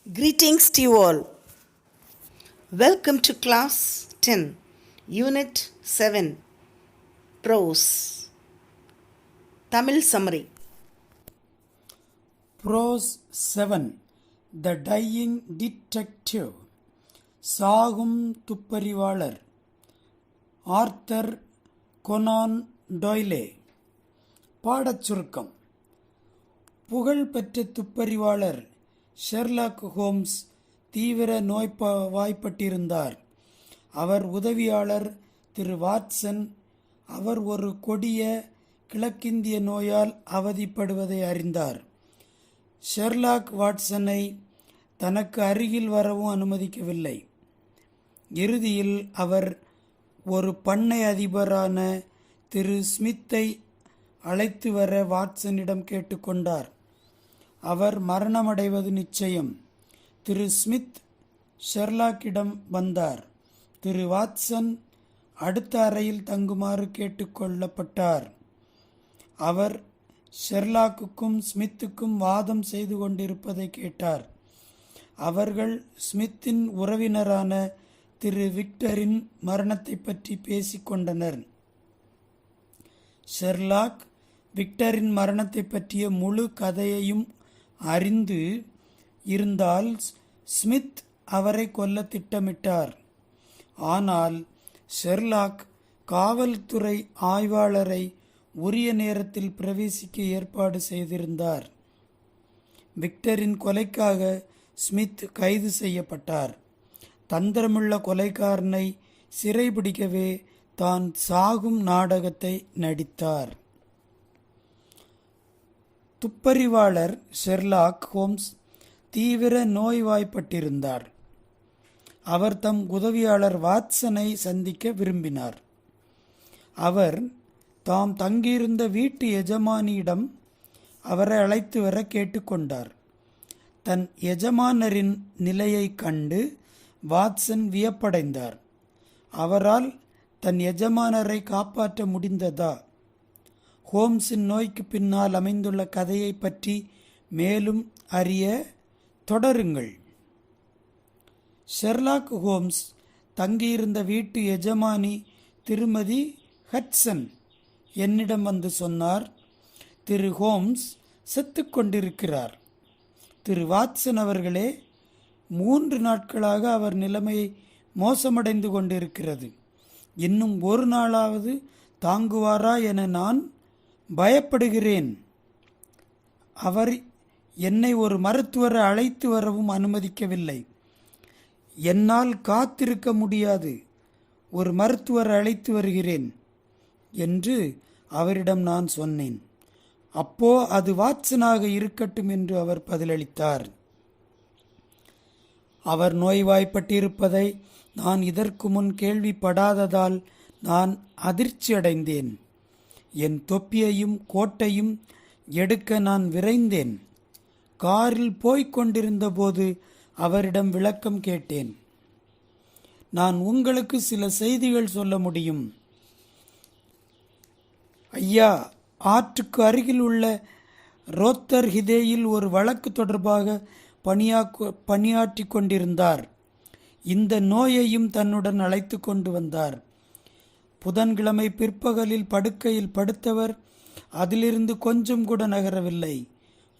Greetings to you all. Welcome to Class 10, Unit 7, Prose. Tamil Summary. Prose 7. The Dying Detective. சாகும் துப்பறிவாளர். Arthur கொனான் டாய்லே. பாடச் சுருக்கம். புகழ்பெற்ற துப்பறிவாளர் Sherlock Holmes தீவிர நோய்வாய்ப்பட்டிருந்தார். அவர் உதவியாளர் திரு வாட்சன் அவர் ஒரு கொடிய கிழக்கிந்திய நோயால் அவதிப்படுவதை அறிந்தார். ஷெர்லாக் வாட்சனை தனக்கு அருகில் வரவும் அனுமதிக்கவில்லை. இறுதியில் அவர் ஒரு பண்ணை அதிபரான திரு ஸ்மித்தை அழைத்து வர வாட்சனிடம் கேட்டுக்கொண்டார். அவர் மரணமடைவது நிச்சயம். திரு ஸ்மித் ஷெர்லாக்கிடம் வந்தார். திரு வாட்சன் அடுத்த அறையில் தங்குமாறு கேட்டுக்கொள்ளப்பட்டார். அவர் ஷெர்லாக்குக்கும் ஸ்மித்துக்கும் வாதம் செய்து கொண்டிருப்பதை கேட்டார். அவர்கள் ஸ்மித்தின் உறவினரான திரு விக்டரின் மரணத்தை பற்றி பேசிக்கொண்டனர். ஷெர்லாக் விக்டரின் மரணத்தை பற்றிய முழு கதையையும் அறிந்து இருந்தால் ஸ்மித் அவரை கொல்ல திட்டமிட்டார். ஆனால் ஷெர்லாக் காவல்துறை ஆய்வாளரை உரிய நேரத்தில் பிரவேசிக்க ஏற்பாடு செய்திருந்தார். விக்டரின் கொலைக்காக ஸ்மித் கைது செய்யப்பட்டார். தந்திரமுள்ள கொலைக்காரனை சிறைபிடிக்கவே தான் சாகும் நாடகத்தை நடித்தார். துப்பறிவாளர் ஷெர்லாக் ஹோம்ஸ் தீவிர நோய்வாய்ப்பட்டிருந்தார். அவர் தம் உதவியாளர் வாட்சனை சந்திக்க விரும்பினார். அவர் தாம் தங்கியிருந்த வீட்டு எஜமானியிடம் அவரை அழைத்து வர கேட்டுக்கொண்டார். தன் எஜமானரின் நிலையை கண்டு வாட்சன் வியப்படைந்தார். அவரால் தன் எஜமானரை காப்பாற்ற முடிந்ததா? ஹோம்ஸின் நோய்க்கு பின்னால் அமைந்துள்ள கதையை பற்றி மேலும் அறிய தொடருங்கள். ஷெர்லாக் ஹோம்ஸ் தங்கியிருந்த வீட்டு எஜமானி திருமதி ஹட்சன் என்னிடம் வந்து சொன்னார், திரு ஹோம்ஸ் செத்து கொண்டிருக்கிறார். திரு வாட்சன் அவர்களே, 3 நாட்களாக அவர் நிலைமை மோசமடைந்து கொண்டிருக்கிறது. இன்னும் ஒரு நாளாவது தாங்குவாரா என நான் பயப்படுகிறேன். அவர் என்னை ஒரு மருத்துவரை அழைத்து வரவும் அனுமதிக்கவில்லை. என்னால் காத்திருக்க முடியாது, ஒரு மருத்துவரை அழைத்து வருகிறேன் என்று அவரிடம் நான் சொன்னேன். அப்போ அது வாட்சனாக இருக்கட்டும் என்று அவர் பதிலளித்தார். அவர் நோய்வாய்ப்பட்டிருப்பதை நான் இதற்கு முன் கேள்விப்படாததால் நான் அதிர்ச்சி அடைந்தேன். என் தொப்பியையும் கோட்டையும் எடுக்க நான் விரைந்தேன். காரில் போய்க் கொண்டிருந்த போது அவரிடம் விளக்கம் கேட்டேன். நான் உங்களுக்கு சில செய்திகள் சொல்ல முடியும். ஐயா, ஆற்றுக்கு அருகில் உள்ள ரோத்தர் ஹிதேயில் ஒரு வழக்கு தொடர்பாக பணியாற்றி கொண்டிருந்தார். இந்த நோயையும் தன்னுடன் அழைத்து கொண்டு வந்தார். புதன்கிழமை பிற்பகலில் படுக்கையில் படுத்தவர் அதிலிருந்து கொஞ்சம் கூட நகரவில்லை.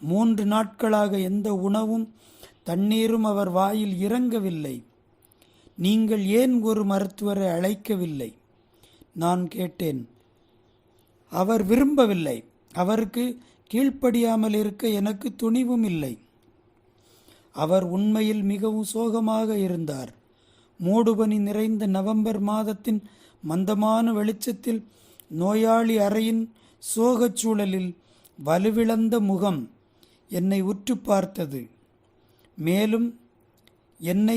3 நாட்களாக எந்த உணவும் தண்ணீரும் அவர் வாயில் இறங்கவில்லை. நீங்கள் ஏன் ஒரு மருத்துவரை அழைக்கவில்லை? நான் கேட்டேன். அவர் விரும்பவில்லை. அவருக்கு கீழ்ப்படியாமல் இருக்க எனக்கு துணிவும் இல்லை. அவர் உண்மையில் மிகவும் சோகமாக இருந்தார். மூடுபனி நிறைந்த நவம்பர் மாதத்தின் மந்தமான வெளிச்சத்தில் நோயாளி அறையின் சோகச் சூழலில் வலுவிழந்த முகம் என்னை உற்று பார்த்தது. மேலும் என்னை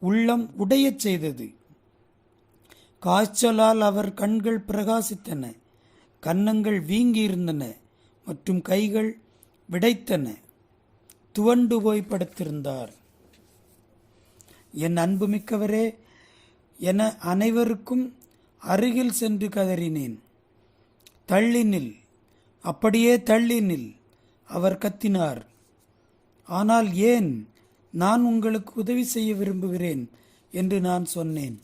உள்ளம் உடையச் செய்தது. காய்ச்சலால் அவர் கண்கள் பிரகாசித்தன, கன்னங்கள் வீங்கியிருந்தன மற்றும் கைகள் விடைத்தன. துவண்டு போய் படுத்திருந்தார். என் அன்புமிக்கவரே என அனைவருக்கும் அருகில் சென்று கதறினேன். தள்ளி நில், அப்படியே தள்ளி நில், அவர் கத்தினார். ஆனால் ஏன்? நான் உங்களுக்கு உதவி செய்ய விரும்புகிறேன் என்று நான் சொன்னேன்.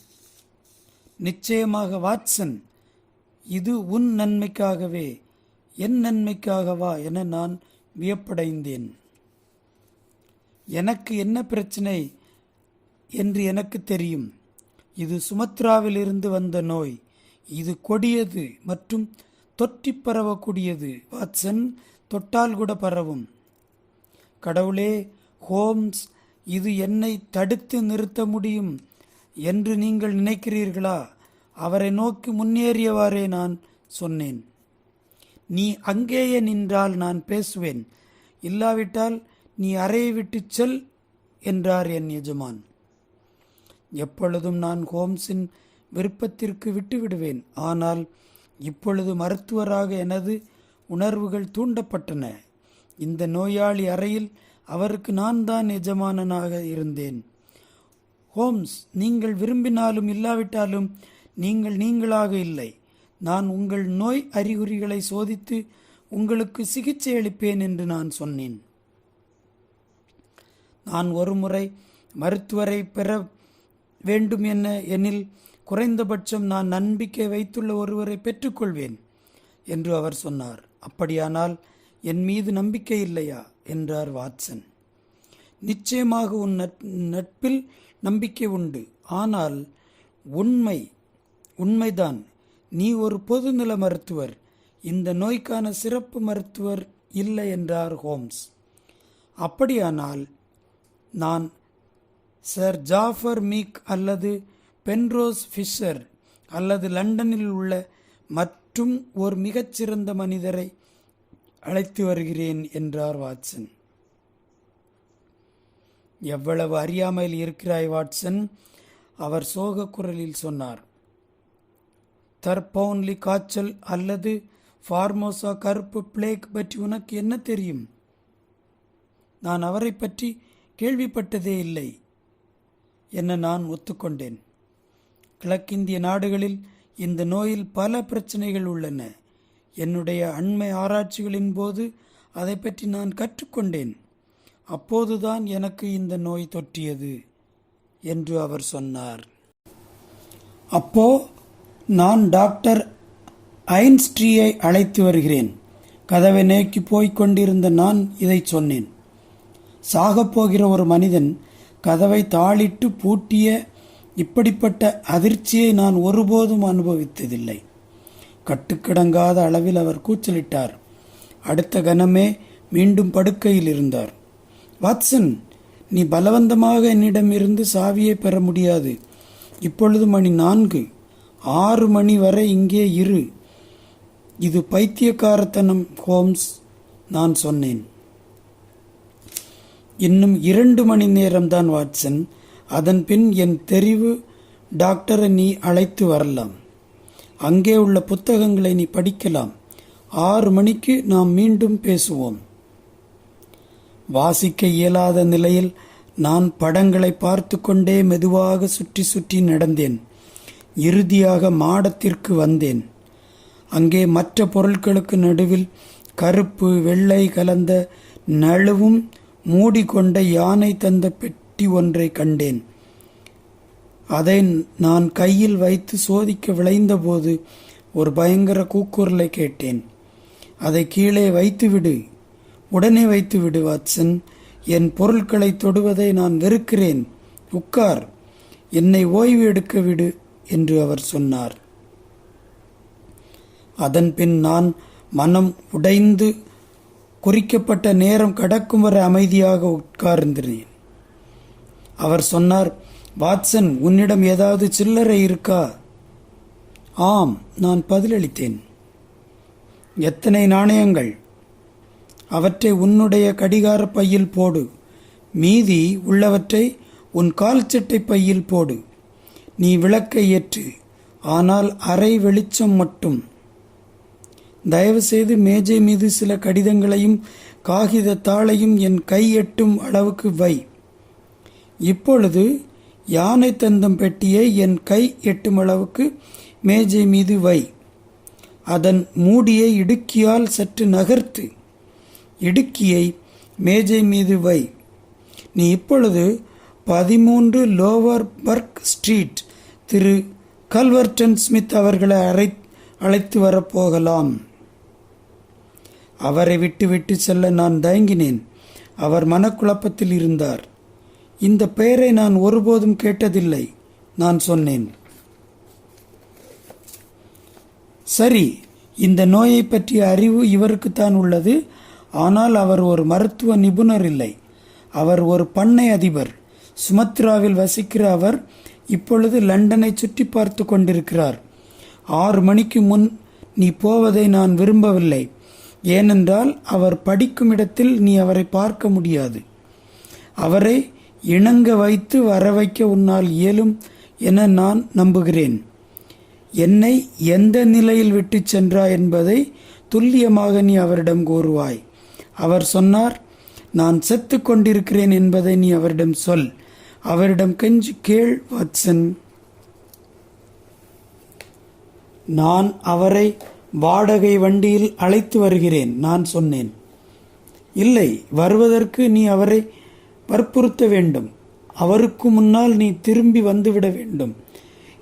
நிச்சயமாக வாட்சன், இது உன் நன்மைக்காகவே, என் நன்மைக்காகவா என நான் வியப்படைந்தேன். எனக்கு என்ன பிரச்சனை என்று எனக்கு தெரியும். இது சுமத்ராவிலிருந்து வந்த நோய். இது கொடியது மற்றும் தொற்றி பரவக்கூடியது. வாட்சன், தொட்டால் கூட பரவும். கடவுளே, ஹோம்ஸ், இது என்னை தடுத்து நிறுத்த முடியும் என்று நீங்கள் நினைக்கிறீர்களா? அவரை நோக்கி முன்னேறியவாறே நான் சொன்னேன். நீ அங்கேயே நின்றால் நான் பேசுவேன், இல்லாவிட்டால் நீ அறையை விட்டு செல் என்றார் என் எஜமான். எப்பொழுதும் நான் ஹோம்ஸின் விருப்பத்திற்கு விட்டுவிடுவேன். ஆனால் இப்பொழுது மருத்துவராக எனது உணர்வுகள் தூண்டப்பட்டன. இந்த நோயாளி அறையில் அவருக்கு நான் தான் எஜமானனாக இருந்தேன். ஹோம்ஸ், நீங்கள் விரும்பினாலும் இல்லாவிட்டாலும் நீங்கள் நீங்களாக இல்லை. நான் உங்கள் நோய் அறிகுறிகளை சோதித்து உங்களுக்கு சிகிச்சை அளிப்பேன் என்று நான் சொன்னேன். நான் ஒருமுறை மருத்துவரை பெற வேண்டும் எனில் குறைந்தபட்சம் நான் நம்பிக்கை வைத்துள்ள ஒருவரை பெற்றுக்கொள்வேன் என்று அவர் சொன்னார். அப்படியானால் என் மீது நம்பிக்கை இல்லையா என்றார் வாட்சன். நிச்சயமாக உன் நட்பில் நம்பிக்கை உண்டு, ஆனால் உண்மைதான், நீ ஒரு பொதுநல மருத்துவர், இந்த நோய்க்கான சிறப்பு மருத்துவர் இல்லை என்றார் ஹோம்ஸ். அப்படியானால் நான் சர் ஜாஃபர் மீக் அல்லது பென்ரோஸ் ஃபிஷர் அல்லது லண்டனில் உள்ள மற்றும் ஒரு மிகச்சிறந்த மனிதரை அழைத்து வருகிறேன் என்றார் வாட்சன். எவ்வளவு அறியாமையில் இருக்கிறாய் வாட்சன், அவர் சோக குரலில் சொன்னார். தர்பவுன்லி காய்ச்சல் அல்லது ஃபார்மோசா கருப்பு பிளேக் பற்றி உனக்கு என்ன தெரியும்? நான் அவரை பற்றி கேள்விப்பட்டதே இல்லை என நான் ஒத்துக்கொண்டேன். கிழக்கிந்திய நாடுகளில் இந்த நோயில் பல பிரச்சனைகள் உள்ளன. என்னுடைய அண்மை ஆராய்ச்சிகளின் போது அதை பற்றி நான் கற்றுக்கொண்டேன். அப்போதுதான் எனக்கு இந்த நோய் தொற்றியது என்று அவர் சொன்னார். அப்போ நான் டாக்டர் ஐன்ஸ்ட்ரீயை அழைத்து வருகிறேன். கதவை நோக்கி போய்க் கொண்டிருந்த நான் இதை சொன்னேன். சாகப்போகிற ஒரு மனிதன் கதவை தாளிட்டு பூட்டிய இப்படிப்பட்ட அதிர்ச்சியை நான் ஒருபோதும் அனுபவித்ததில்லை. கட்டுக்கடங்காத அளவில் அவர் கூச்சலிட்டார். அடுத்த கணமே மீண்டும் படுக்கையில் இருந்தார். வாட்சன், நீ பலவந்தமாக என்னிடமிருந்து சாவியை பெற முடியாது. இப்பொழுது மணி 4, 6 மணி வரை இங்கே இரு. இது பைத்தியக்காரத்தனம் ஹோம்ஸ், நான் சொன்னேன். இன்னும் 2 மணி நேரம்தான் வாட்சன். அதன் பின் என் தெரிவு டாக்டரை நீ அழைத்து வரலாம். அங்கே உள்ள புத்தகங்களை நீ படிக்கலாம். 6 மணிக்கு நாம் மீண்டும் பேசுவோம். வாசிக்க இயலாத நிலையில் நான் படங்களை பார்த்து கொண்டே மெதுவாக சுற்றி சுற்றி நடந்தேன். இறுதியாக மாடத்திற்கு வந்தேன். அங்கே மற்ற பொருட்களுக்கு நடுவில் கருப்பு வெள்ளை கலந்த நழுவும் மூடிக்கொண்ட யானை தந்த பெட்டி ஒன்றை கண்டேன். அதை நான் கையில் வைத்து சோதிக்க விளைந்தபோது ஒரு பயங்கர கூக்குரலை கேட்டேன். அதை கீழே வைத்துவிடு, உடனே வைத்துவிடு வாட்சன். என் பொருட்களை தொடுவதை நான் வெறுக்கிறேன். உட்கார், என்னை ஓய்வு எடுக்க விடு என்று அவர் சொன்னார். அதன் பின் நான் மனம் உடைந்து குறிக்கப்பட்ட நேரம் கடக்கும் வரை அமைதியாக உட்கார்ந்தேன். அவர் சொன்னார், வாட்சன், உன்னிடம் ஏதாவது சில்லறை இருக்கா? ஆம், நான் பதிலளித்தேன். எத்தனை நாணயங்கள்? அவற்றை உன்னுடைய கடிகார பையில் போடு. மீதி உள்ளவற்றை உன் கால்சட்டை பையில் போடு. நீ விளக்கை ஏற்று, ஆனால் அரை வெளிச்சம் மட்டும். தயவுசெய்து மேஜை மீது சில கடிதங்களையும் காகித தாளையும் என் கை எட்டும் அளவுக்கு வை. இப்பொழுது யானை தந்தம் பெட்டியை என் கை எட்டும் அளவுக்கு மேஜை மீது வை. அதன் மூடியை இடுக்கியால் சற்று நகர்த்து. இடுக்கியை மேஜை மீது வை. நீ இப்பொழுது 13 லோவர் பர்க் ஸ்ட்ரீட் திரு கல்வர்டன் ஸ்மித் அவர்களை அழைத்து வரப்போகலாம். அவரை விட்டு செல்ல நான் தயங்கினேன். அவர் மனக்குழப்பத்தில் இருந்தார். இந்த பெயரை நான் ஒருபோதும் கேட்டதில்லை, நான் சொன்னேன். சரி, இந்த நோயை பற்றிய அறிவு இவருக்குத்தான் உள்ளது. ஆனால் அவர் ஒரு மருத்துவ நிபுணர் இல்லை. அவர் ஒரு பண்ணை அதிபர். சுமத்ராவில் வசிக்கிற அவர் இப்பொழுது லண்டனை சுற்றி பார்த்து கொண்டிருக்கிறார். 6 மணிக்கு முன் நீ போவதை நான் விரும்பவில்லை. ஏனென்றால் அவர் படிக்கும் இடத்தில் நீ அவரை பார்க்க முடியாது. அவரை இணங்க வைத்து வர வைக்க உன்னால் இயலும் என நான் நம்புகிறேன். என்னை எந்த நிலையில் விட்டு சென்றாய் என்பதை துல்லியமாக நீ அவரிடம் கூறுவாய். அவர் சொன்னார், நான் செத்து கொண்டிருக்கிறேன் என்பதை நீ அவரிடம் சொல். அவரிடம் கெஞ்சி கேள் வாட்சன். நான் அவரை வாடகை வண்டியில் அழைத்து வருகிறேன், நான் சொன்னேன். இல்லை, வருவதற்கு நீ அவரை வற்புறுத்த வேண்டும். அவருக்கு முன்னால் நீ திரும்பி வந்துவிட வேண்டும்.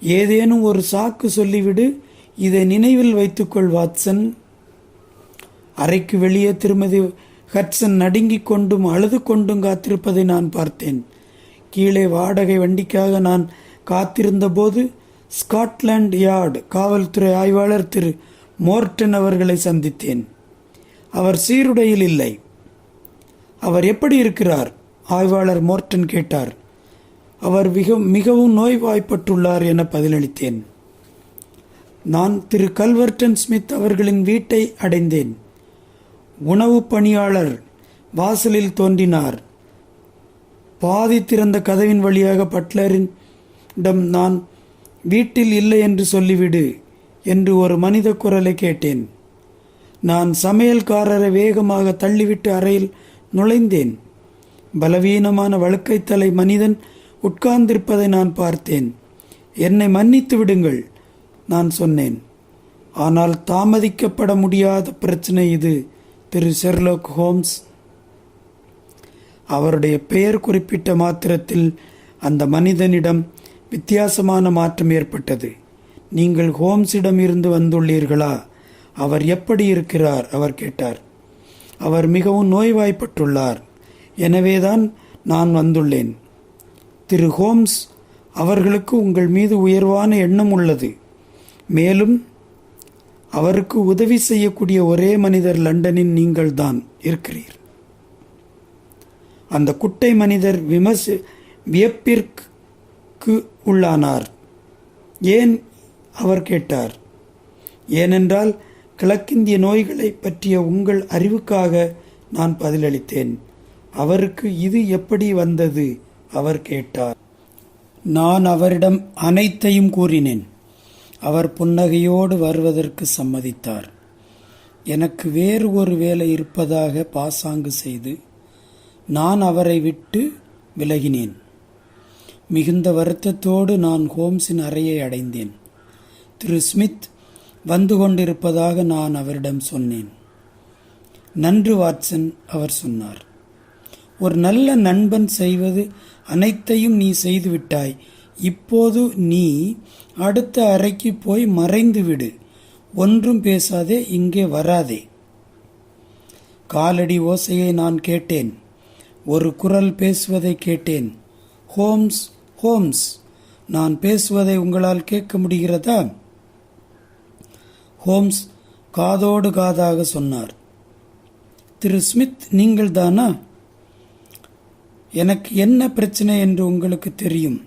ஏதேனும் ஒரு சாக்கு சொல்லிவிடு. இதை நினைவில் வைத்துக்கொள் வாட்சன். அறைக்கு வெளியே திருமதி ஹட்சன் நடுங்கிக் கொண்டும் அழுது கொண்டும் காத்திருப்பதை நான் பார்த்தேன். கீழே வாடகை வண்டிக்காக நான் காத்திருந்த போது ஸ்காட்லாண்ட் யார்டு காவல்துறை ஆய்வாளர் திரு மோர்டன் அவர்களை சந்தித்தேன். அவர் சீருடையில் இல்லை. அவர் எப்படி இருக்கிறார்? ஆய்வாளர் மோர்டன் கேட்டார். அவர் மிகவும் நோய்வாய்ப்பட்டுள்ளார் என பதிலளித்தேன். நான் திரு கல்வர்டன் ஸ்மித் அவர்களின் வீட்டை அடைந்தேன். உணவு பணியாளர் வாசலில் தோன்றினார். பாதி திறந்த கதவின் வழியாக பட்லரிடம் நான் வீட்டில் இல்லை என்று சொல்லிவிடு என்று ஒரு மனித குரலை கேட்டேன். நான் சமையல்காரரை வேகமாக தள்ளிவிட்டு அறையில் நுழைந்தேன். பலவீனமான வழுக்கைத்தலை மனிதன் உட்கார்ந்திருப்பதை நான் பார்த்தேன். என்னை மன்னித்து விடுங்கள், நான் சொன்னேன். ஆனால் தாமதிக்கப்பட முடியாத பிரச்சனை இது, திரு ஷெர்லாக் ஹோம்ஸ். அவருடைய பெயர் குறிப்பிட்ட மாத்திரத்தில் அந்த மனிதனிடம் வித்தியாசமான மாற்றம் ஏற்பட்டது. நீங்கள் ஹோம்ஸிடம் இருந்து வந்துள்ளீர்களா? அவர் எப்படி இருக்கிறார்? அவர் கேட்டார். அவர் மிகவும் நோய்வாய்ப்பட்டுள்ளார். எனவேதான் நான் வந்துள்ளேன். திரு ஹோம்ஸ், அவர்களுக்கு உங்கள் மீது உயர்வான எண்ணம் உள்ளது. மேலும் அவருக்கு உதவி செய்யக்கூடிய ஒரே மனிதர் லண்டனில் நீங்கள் தான் இருக்கிறீர். அந்த குட்டை மனிதர் வியப்பிற்கு உள்ளானார். ஏன்? அவர் கேட்டார். ஏனென்றால் கிழக்கிந்திய நோய்களை பற்றிய உங்கள் அறிவுக்காக நான் பதிலளித்தேன். அவருக்கு இது எப்படி வந்தது? அவர் கேட்டார். நான் அவரிடம் அனைத்தையும் கூறினேன். அவர் புன்னகையோடு வருவதற்கு சம்மதித்தார். எனக்கு வேறு ஒரு வேலை இருப்பதாக பாசாங்கு செய்து நான் அவரை விட்டு விலகினேன். மிகுந்த வருத்தத்தோடு நான் ஹோம்ஸின் அறையை அடைந்தேன். திரு ஸ்மித் வந்து கொண்டிருப்பதாக நான் அவரிடம் சொன்னேன். நன்று வாட்சன், அவர் சொன்னார். ஒரு நல்ல நண்பன் செய்வது அனைத்தையும் நீ செய்துவிட்டாய். இப்போது நீ அடுத்த அறைக்கு போய் மறைந்து விடு. ஒன்றும் பேசாதே, இங்கே வராதே. காலடி ஓசையை நான் கேட்டேன். ஒரு குரல் பேசுவதை கேட்டேன். ஹோம்ஸ், ஹோம்ஸ், நான் பேசுவதை உங்களால் கேட்க முடிகிறதா? ஹோம்ஸ் காதோடு காதாக சொன்னார். திரு ஸ்மித், நீங்கள் தானா? எனக்கு என்ன பிரச்சனை என்று உங்களுக்கு தெரியும்.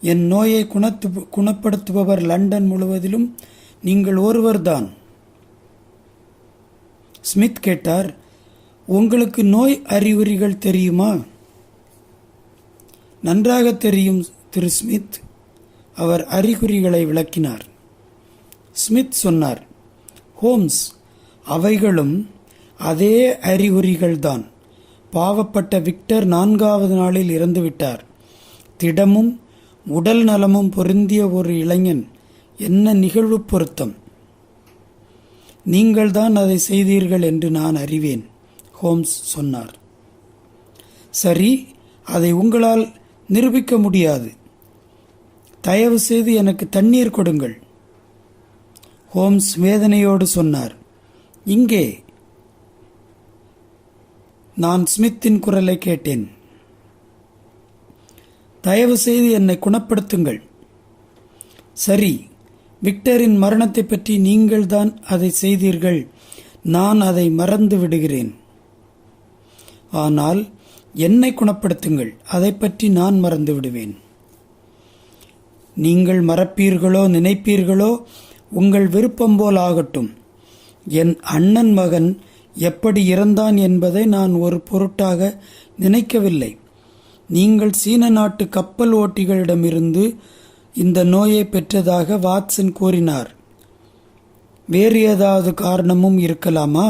என் நோயை குணப்படுத்துபவர் லண்டன் முழுவதிலும் நீங்கள் ஒருவர்தான். ஸ்மித் கேட்டார். உங்களுக்கு நோய் அறிகுறிகள் தெரியுமா? நன்றாக தெரியும் திரு ஸ்மித். அவர் அறிகுறிகளை விளக்கினார். ஸ்மித் சொன்னார். ஹோம்ஸ், அவைகளும் அதே அறிகுறிகள்தான். பாவப்பட்ட விக்டர் 4வது நாளில் இறந்துவிட்டார். திடமும் உடல் நலமும் பொருந்திய ஒரு இளைஞன். என்ன நிகழ்வு பொருத்தம்! நீங்கள்தான் அதை செய்தீர்கள் என்று நான் அறிவேன், ஹோம்ஸ் சொன்னார். சரி, அதை உங்களால் நிரூபிக்க முடியாது. தயவு செய்து எனக்கு தண்ணீர் கொடுங்கள். ஹோம்ஸ் வேதனையோடு சொன்னார். இங்கே. நான் ஸ்மித்தின் குரலை கேட்டேன். தயவு செய்து என்னை குணப்படுத்துங்கள். சரி, விக்டரின் மரணத்தை பற்றி நீங்கள்தான் அதை செய்தீர்கள். நான் அதை மறந்து விடுகிறேன். ஆனால் என்னை குணப்படுத்துங்கள். அதை பற்றி நான் மறந்து விடுவேன். நீங்கள் மறப்பீர்களோ நினைப்பீர்களோ உங்கள் விருப்பம் போல் ஆகட்டும். என் அண்ணன் மகன் எப்படி இறந்தான் என்பதை நான் ஒரு பொருட்டாக நினைக்கவில்லை. நீங்கள் சீன நாட்டு கப்பல் ஓட்டிகளிடமிருந்து இந்த நோயை பெற்றதாக வாட்சன் கூறினார். வேறு ஏதாவது காரணமும் இருக்கலாமா?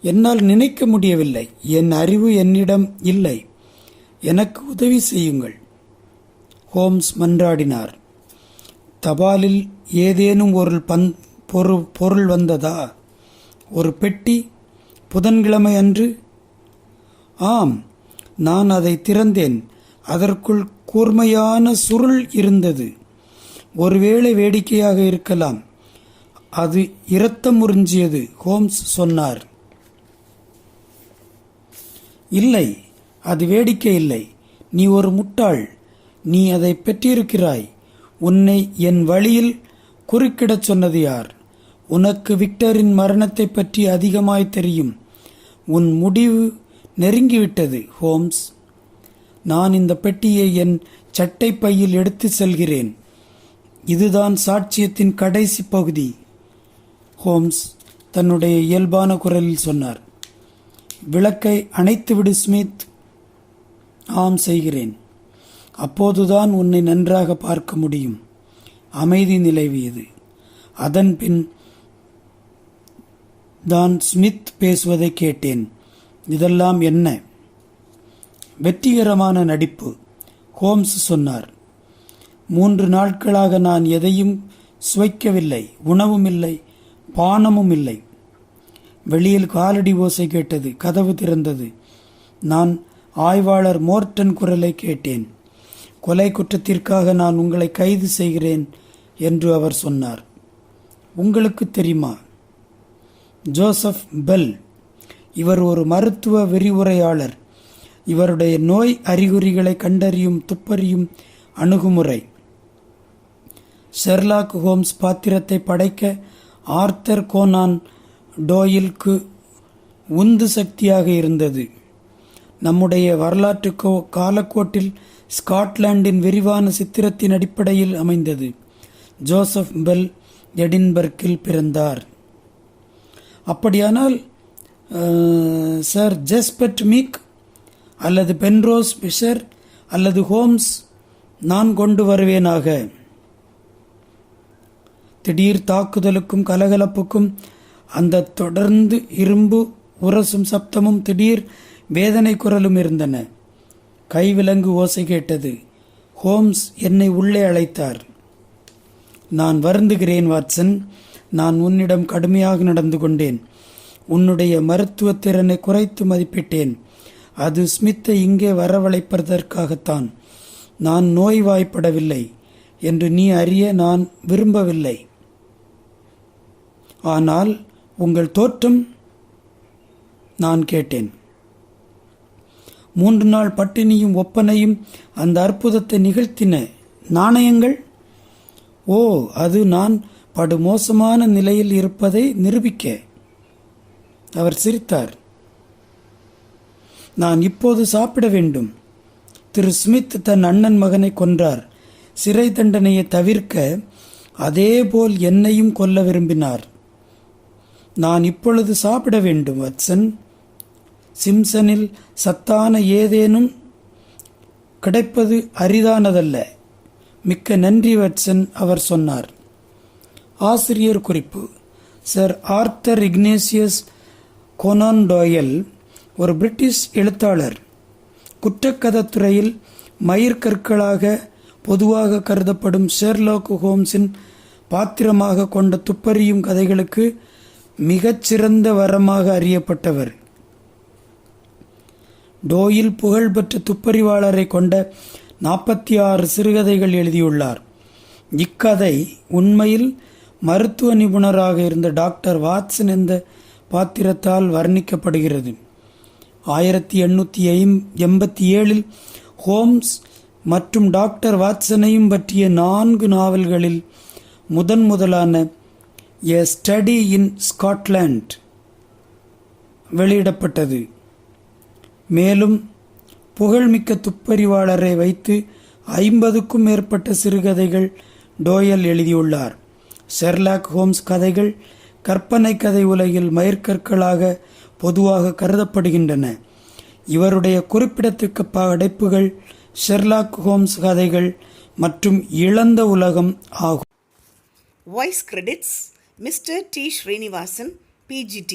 என்னால் நினைக்க முடியவில்லை. என் அறிவு என்னிடம் இல்லை. எனக்கு உதவி செய்யுங்கள். ஹோம்ஸ் மன்றாடினார். தபாலில் ஏதேனும் ஒரு பொருள் வந்ததா? ஒரு பெட்டி புதன்கிழமை அன்று? ஆம், நான் அதை திறந்தேன். அதற்குள் கூர்மையான சுருள் இருந்தது. ஒருவேளை வேடிக்கையாக இருக்கலாம். அது இரத்தம் உறிஞ்சியது, ஹோம்ஸ் சொன்னார். இல்லை, அது வேடிக்கை இல்லை. நீ ஒரு முட்டாள். நீ அதை பெற்றிருக்கிறாய். உன்னை என் வழியில் குறுக்கிடச் சொன்னது யார்? உனக்கு விக்டரின் மரணத்தை பற்றி அதிகமாய் தெரியும். உன் முடிவு நெருங்கிவிட்டது, ஹோம்ஸ். நான் இந்த பெட்டியை என் சட்டை பையில் எடுத்து செல்கிறேன். இதுதான் சாட்சியத்தின் கடைசி பகுதி, ஹோம்ஸ் தன்னுடைய இயல்பான குரலில் சொன்னார். விளக்கை அணைத்துவிடு, ஸ்மித். ஆம், செய்கிறேன். அப்போதுதான் உன்னை நன்றாக பார்க்க முடியும். அமைதி நிலவியது. அதன் பின் தான் ஸ்மித் பேசுவதை கேட்டேன். இதெல்லாம் என்ன? வெற்றிகரமான நடிப்பு, ஹோம்ஸ் சொன்னார். 3 நாட்களாக நான் எதையும் சுவைக்கவில்லை. உணவும் இல்லை, பானமும் இல்லை. வெளியில் காலடி ஓசை கேட்டது. கதவு திறந்தது. நான் ஆய்வாளர் மோர்டன் குரலை கேட்டேன். கொலை குற்றத்திற்காக நான் உங்களை கைது செய்கிறேன் என்று அவர் சொன்னார். உங்களுக்கு தெரியுமா? Joseph bell. இவர் ஒரு மருத்துவ விரிவுரையாளர். இவருடைய நோய் அறிகுறிகளை கண்டறியும் துப்பறியும் அணுகுமுறை ஷெர்லாக் ஹோம்ஸ் பாத்திரத்தை படைக்க ஆர்தர் கோனான் டோயிலுக்கு உந்து சக்தியாக இருந்தது. நம்முடைய வரலாற்று காலக்கோட்டில் ஸ்காட்லாண்டின் விரிவான சித்திரத்தின் அடிப்படையில் அமைந்தது. ஜோசப் பெல் எடின்பர்க்கில் பிறந்தார். அப்படியானால் சர் ஜெஸ்பர்ட் மீக் அல்லது பென்ரோஸ் பிஷர் அல்லது ஹோம்ஸ் நான் கொண்டு வருவேனாக. திடீர் தாக்குதலுக்கும் கலகலப்புக்கும் அந்த தொடர்ந்து இரும்பு உரசும் சப்தமும் திடீர் வேதனை குரலும் இருந்தன. கைவிலங்கு ஓசை கேட்டது. ஹோம்ஸ் என்னை உள்ளே அழைத்தார். நான் வருந்துகிறேன் வாட்சன். நான் உன்னிடம் கடுமையாக நடந்து கொண்டேன். உன்னுடைய மருத்துவ திறனை குறைத்து மதிப்பிட்டேன். அது ஸ்மித்தை இங்கே வரவழைப்பதற்காகத்தான். நான் நோய்வாய்ப்படவில்லை என்று நீ அறிய நான் விரும்பவில்லை. ஆனால் உங்கள் தோற்றம்? நான் கேட்டேன். 3 நாள் பட்டினியும் ஒப்பனையும் அந்த அற்புதத்தை நிகழ்த்தின. நாணயங்கள்? ஓ, அது நான் படுமோசமான நிலையில் இருப்பதை நிரூபிக்க. அவர் சிரித்தார். நான் இப்போது சாப்பிட வேண்டும். திரு ஸ்மித் தன் அண்ணன் மகனை கொன்றார். சிறை தண்டனையை தவிர்க்க அதேபோல் என்னையும் கொல்ல விரும்பினார். நான் இப்பொழுது சாப்பிட வேண்டும், வட்சன். சிம்சனில் சத்தான ஏதேனும் கிடைப்பது அரிதானதல்ல. மிக்க நன்றி வட்சன், அவர் சொன்னார். ஆசிரியர் குறிப்பு: சர் ஆர்தர் இக்னேசியஸ் கோனான் டோயல் ஒரு பிரிட்டிஷ் எழுத்தாளர். குற்றக்கதைத்துறையில் மயிர்கற்களாக பொதுவாக கருதப்படும் ஷெர்லாக் ஹோம்ஸின் பாத்திரமாக கொண்ட துப்பறியும் கதைகளுக்கு மிகச்சிறந்த வரமாக அறியப்பட்டவர். டோயில் புகழ்பெற்ற துப்பறிவாளரை கொண்ட 46 சிறுகதைகள் எழுதியுள்ளார். இக்கதை உண்மையில் மருத்துவ நிபுணராக இருந்த டாக்டர் வாட்சன் என்ற பாத்திரத்தால் வர்ணிக்கப்படுகிறது. 1887 ஹோம்ஸ் மற்றும் டாக்டர் வாட்சனையும் பற்றிய 4 நாவல்களில் முதலான எ ஸ்டடி இன் ஸ்காட்லாண்ட் வெளியிடப்பட்டது. மேலும் புகழ்மிக்க துப்பறிவாளரை வைத்து 50க்கும் மேற்பட்ட சிறுகதைகள் டோயல் எழுதியுள்ளார். ஷெர்லாக் ஹோம்ஸ் கதைகள் கற்பனை கதை உலகில் மைற்கற்களாக பொதுவாக கருதப்படுகின்றன. இவருடைய குறிப்பிடத்தக்க படைப்புகள் ஷெர்லாக் ஹோம்ஸ் கதைகள் மற்றும் இழந்த உலகம் ஆகும். Voice credits Mr. T. Srinivasan, PGT,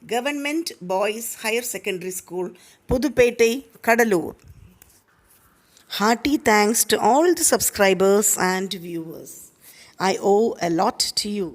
Government Boys Higher Secondary School, Pudupettai, Kadalur. Hearty thanks to all the subscribers and viewers. I owe a lot to you.